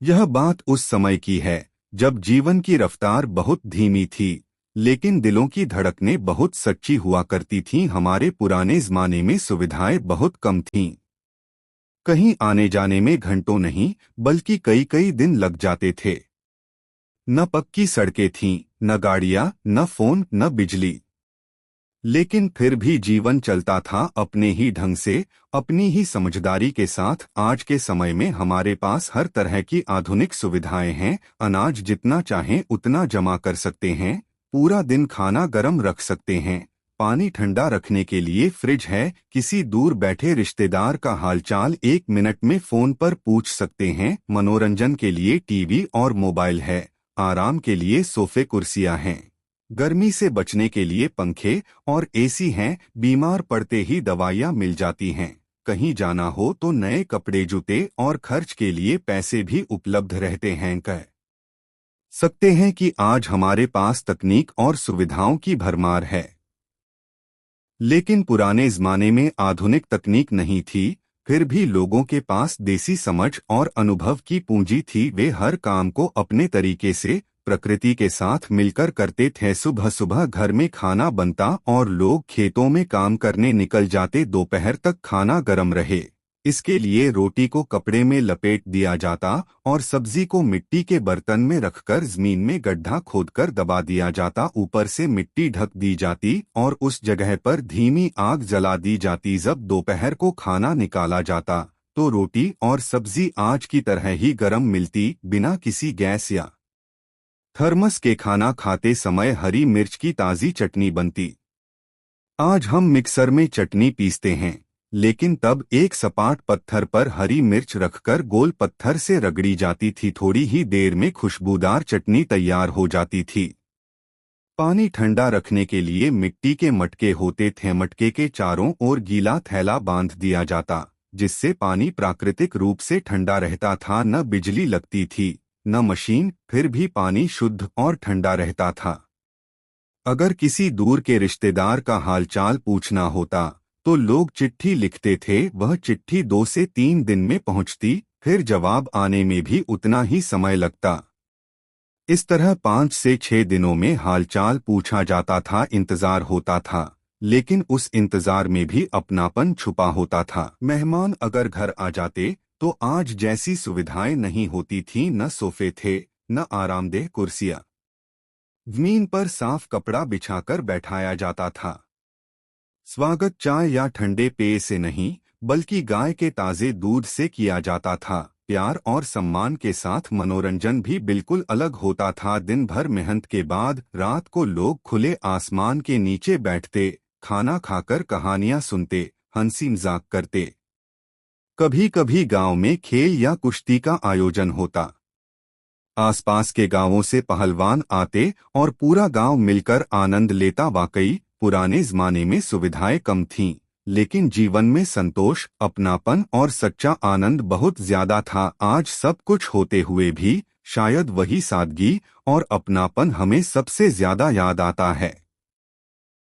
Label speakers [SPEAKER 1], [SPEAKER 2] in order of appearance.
[SPEAKER 1] यह बात उस समय की है जब जीवन की रफ्तार बहुत धीमी थी, लेकिन दिलों की धड़कनें बहुत सच्ची हुआ करती थीं। हमारे पुराने जमाने में सुविधाएं बहुत कम थीं। कहीं आने जाने में घंटों नहीं बल्कि कई कई दिन लग जाते थे। न पक्की सड़कें थीं, न गाड़ियां, न फोन, न बिजली। लेकिन फिर भी जीवन चलता था अपने ही ढंग से, अपनी ही समझदारी के साथ। आज के समय में हमारे पास हर तरह की आधुनिक सुविधाएं हैं। अनाज जितना चाहें उतना जमा कर सकते हैं, पूरा दिन खाना गर्म रख सकते हैं, पानी ठंडा रखने के लिए फ्रिज है, किसी दूर बैठे रिश्तेदार का हालचाल 1 मिनट में फोन पर पूछ सकते हैं, मनोरंजन के लिए टीवी और मोबाइल है, आराम के लिए सोफे कुर्सियां हैं, गर्मी से बचने के लिए पंखे और एसी हैं, बीमार पड़ते ही दवाइयाँ मिल जाती हैं, कहीं जाना हो तो नए कपड़े, जूते और खर्च के लिए पैसे भी उपलब्ध रहते हैं। कह सकते हैं कि आज हमारे पास तकनीक और सुविधाओं की भरमार है। लेकिन पुराने जमाने में आधुनिक तकनीक नहीं थी, फिर भी लोगों के पास देसी समझ और अनुभव की पूंजी थी। वे हर काम को अपने तरीके से प्रकृति के साथ मिलकर करते थे। सुबह सुबह घर में खाना बनता और लोग खेतों में काम करने निकल जाते। दोपहर तक खाना गर्म रहे, इसके लिए रोटी को कपड़े में लपेट दिया जाता और सब्जी को मिट्टी के बर्तन में रखकर जमीन में गड्ढा खोदकर दबा दिया जाता। ऊपर से मिट्टी ढक दी जाती और उस जगह पर धीमी आग जला दी जाती। जब दोपहर को खाना निकाला जाता तो रोटी और सब्जी आज की तरह ही गर्म मिलती, बिना किसी गैस या थर्मस के। खाना खाते समय हरी मिर्च की ताज़ी चटनी बनती। आज हम मिक्सर में चटनी पीसते हैं, लेकिन तब एक सपाट पत्थर पर हरी मिर्च रखकर गोल पत्थर से रगड़ी जाती थी। थोड़ी ही देर में खुशबूदार चटनी तैयार हो जाती थी। पानी ठंडा रखने के लिए मिट्टी के मटके होते थे। मटके के चारों ओर गीला थैला बांध दिया जाता, जिससे पानी प्राकृतिक रूप से ठंडा रहता था। न बिजली लगती थी, न मशीन, फिर भी पानी शुद्ध और ठंडा रहता था। अगर किसी दूर के रिश्तेदार का हालचाल पूछना होता तो लोग चिट्ठी लिखते थे। वह चिट्ठी 2 से 3 दिन में पहुंचती, फिर जवाब आने में भी उतना ही समय लगता। इस तरह 5 से 6 दिनों में हालचाल पूछा जाता था। इंतजार होता था, लेकिन उस इंतजार में भी अपनापन छुपा होता था। मेहमान अगर घर आ जाते तो आज जैसी सुविधाएं नहीं होती थीं। न सोफे थे, न आरामदेह कुर्सियां। जमीन पर साफ कपड़ा बिछाकर बैठाया जाता था। स्वागत चाय या ठंडे पेय से नहीं बल्कि गाय के ताजे दूध से किया जाता था। प्यार और सम्मान के साथ मनोरंजन भी बिल्कुल अलग होता था। दिन भर मेहनत के बाद रात को लोग खुले आसमान के नीचे बैठते, खाना खाकर कहानियां सुनते, हंसी मजाक करते। कभी कभी गांव में खेल या कुश्ती का आयोजन होता। आसपास के गांवों से पहलवान आते और पूरा गांव मिलकर आनंद लेता। वाकई पुराने जमाने में सुविधाएं कम थीं, लेकिन जीवन में संतोष, अपनापन और सच्चा आनंद बहुत ज्यादा था। आज सब कुछ होते हुए भी शायद वही सादगी और अपनापन हमें सबसे ज्यादा याद आता है।